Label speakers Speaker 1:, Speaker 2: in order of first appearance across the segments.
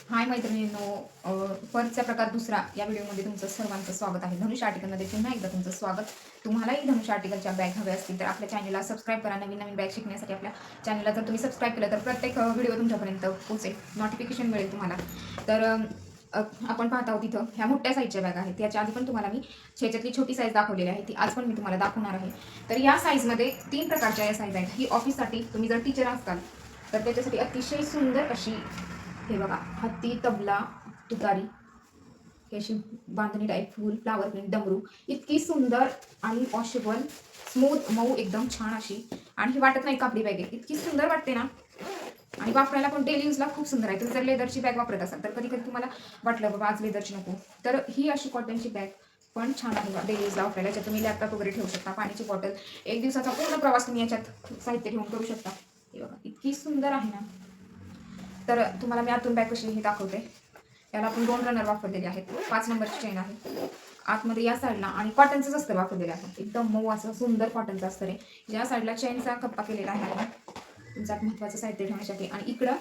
Speaker 1: हाय मैत्रिणींनो, परचा प्रकार दुसरा या व्हिडिओमध्ये तुमचं सर्वांचं स्वागत आहे. धनुष आर्टिकलमध्ये पुन्हा एकदा तुमचं स्वागत. तुम्हालाही धनुष आर्टिकलच्या बॅग हव्या असतील तर आपल्या चॅनलला सबस्क्राईब करा. नवीन नवीन बॅग शिकण्यासाठी आपल्या चॅनलला जर तुम्ही सबस्क्राईब केलं तर प्रत्येक व्हिडिओ तुमच्यापर्यंत पोहोचेल, नोटिफिकेशन मिळेल तुम्हाला. तर आपण पाहत आहोत इथं ह्या मोठ्या साईजच्या बॅग आहेत. याच्या आधी पण तुम्हाला मी ह्याच्यातली छोटी साईज दाखवलेली आहे, ती आज पण मी तुम्हाला दाखवणार आहे. तर या साईजमध्ये 3 प्रकारच्या या साईज आहेत. ही ऑफिससाठी, तुम्ही जर टीचर असाल तर त्याच्यासाठी अतिशय सुंदर अशी, हे बघा, हत्ती, तबला, तुतारी, ही अशी बांधणी टाईप, फुल, फ्लावर प्रिंट, डमरू, इतकी सुंदर आणि वॉशेबल, स्मूथ, मऊ, एकदम छान अशी. आणि ही वाटत नाही कापडी बॅग आहे, इतकी सुंदर वाटते ना. आणि वापरायला पण डेली यूजला खूप सुंदर आहे. तुम्ही जर लेदरची बॅग वापरत असाल तर कधी कधी तुम्हाला वाटलं बाबा आज लेदरची नको, तर ही अशी कॉटनची बॅग पण छान आहे डेली यूजला वापरायला. याच्यात तुम्ही लॅपटॉप वगैरे ठेवू शकता, पाण्याची बॉटल, एक दिवसाचा पूर्ण प्रवास तुम्ही याच्यात साहित्य ठेवून करू शकता. हे बघा इतकी सुंदर आहे ना. तर तुम्हाला मी आतून बॅग कशी ही दाखवते. याला आपण 2 रनर वापरलेले आहेत, 5 नंबरची चेन आहे आतमध्ये या साईडला, आणि कॉटनचंच अस्तर वापरलेलं आहे, एकदम मऊ असं सुंदर कॉटनचं अस्तर आहे. या साईडला चेनचा कप्पा केलेला आहे तुमचा महत्त्वाचं साहित्य ठेवण्यासाठी, आणि इकडं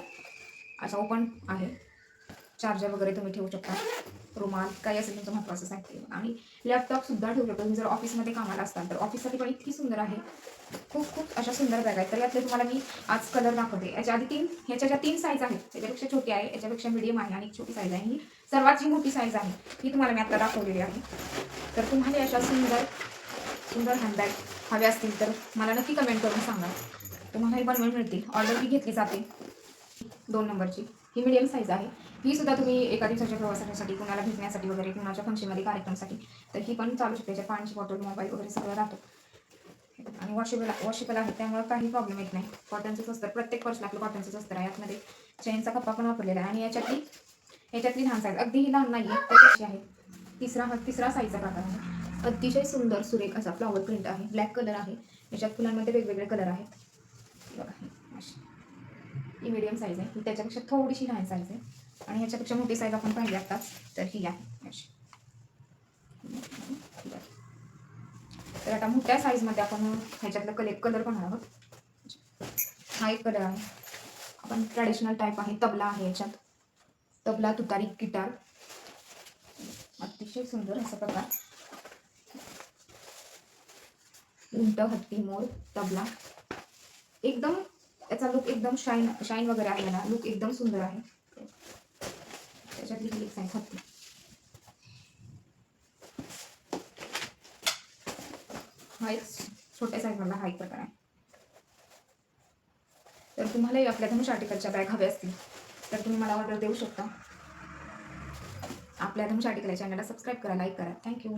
Speaker 1: असा ओपन आहे, चार्जर वगैरे तुम्ही ठेवू शकता, रुमाल, काही असेल तुमचं महत्त्वाचं साहित्य, आणि लॅपटॉप सुद्धा ठेवू शकता. तुम्ही जर ऑफिसमध्ये कामाला असाल तर ऑफिससाठी पण इतकी सुंदर आहे. खूप खूप अशा सुंदर बॅग आहेत. तर यातले तुम्हाला मी आज कलर दाखवते. याच्या आधी ह्याच्या ज्या 3 साईज आहेत, त्याच्यापेक्षा छोटी आहे, याच्यापेक्षा मीडियम आहे, आणि एक छोटी साईज आहे. ही सर्वात जी मोठी साईज आहे ही तुम्हाला मी आता दाखवलेली आहे. तर तुम्हाला अशा सुंदर सुंदर हँडबॅग हव्या असतील तर मला नक्की कमेंट करून सांगा. तुम्हाला हे बनवून मिळतील. ऑर्डर ही घेतली जाते. 2 नंबरची ही मीडियम साईज आहे. ही सुद्धा तुम्ही एका दिवसाच्या प्रवासासाठी, कुणाला भेटण्यासाठी वगैरे, कुणाच्या फंक्शनमध्ये, कार्यक्रमासाठी, तर ही पण चालू शकते. त्याच्यात पाण्याची बॉटल, मोबाईल वगैरे सगळं राहतो, आणि वॉशेबल आहे, त्यामुळे काही प्रॉब्लेम येत नाही. कॉटनचंच अस्तर, प्रत्येक पर्सला आपलं कॉटनचंच अस्तर आहे. यातमध्ये चेनचा कप्पा पण वापरलेला आहे. आणि ह्याच्यातली लहान साईज, अगदी ही लहान नाही आहे, तर कशी आहे, तिसरा साईजचा प्रकार आहे. अतिशय सुंदर सुरेख असा फ्लॉवर प्रिंट आहे, ब्लॅक कलर आहे. याच्यात फुलांमध्ये वेगवेगळे कलर आहेत. बघा ही मीडियम साईज आहे, ही त्याच्यापेक्षा थोडीशी लहान साईज आहे. आणि ह्याच्यापेक्षा मोठी साईज आपण पाहिली आताच, तर ही आहे अशी. तर आता मोठ्या साईजमध्ये आपण ह्याच्यातलं कलर पाहणार आहोत. हा एक कलर आहे, आपण ट्रॅडिशनल टाईप आहे, तबला आहे याच्यात, तबला, तुतारी, गिटार, अतिशय सुंदर असा प्रकार. उंट, हत्ती, मोर, तबला, एकदम याचा लुक एकदम शाईन वगैरे आहे. याला लुक एकदम सुंदर आहे. त्याच्यातली ही एक साईज, हत्ती. हा एक छोट्या साईजमधला हा एक प्रकार आहे. तर तुम्हालाही आपल्या धनुष आर्टिकलच्या बॅग हव्या असतील तर तुम्ही मला ऑर्डर देऊ शकता. आपल्या धनुष आर्टिकल चॅनलला सबस्क्राईब करा, लाईक करा. थँक्यू.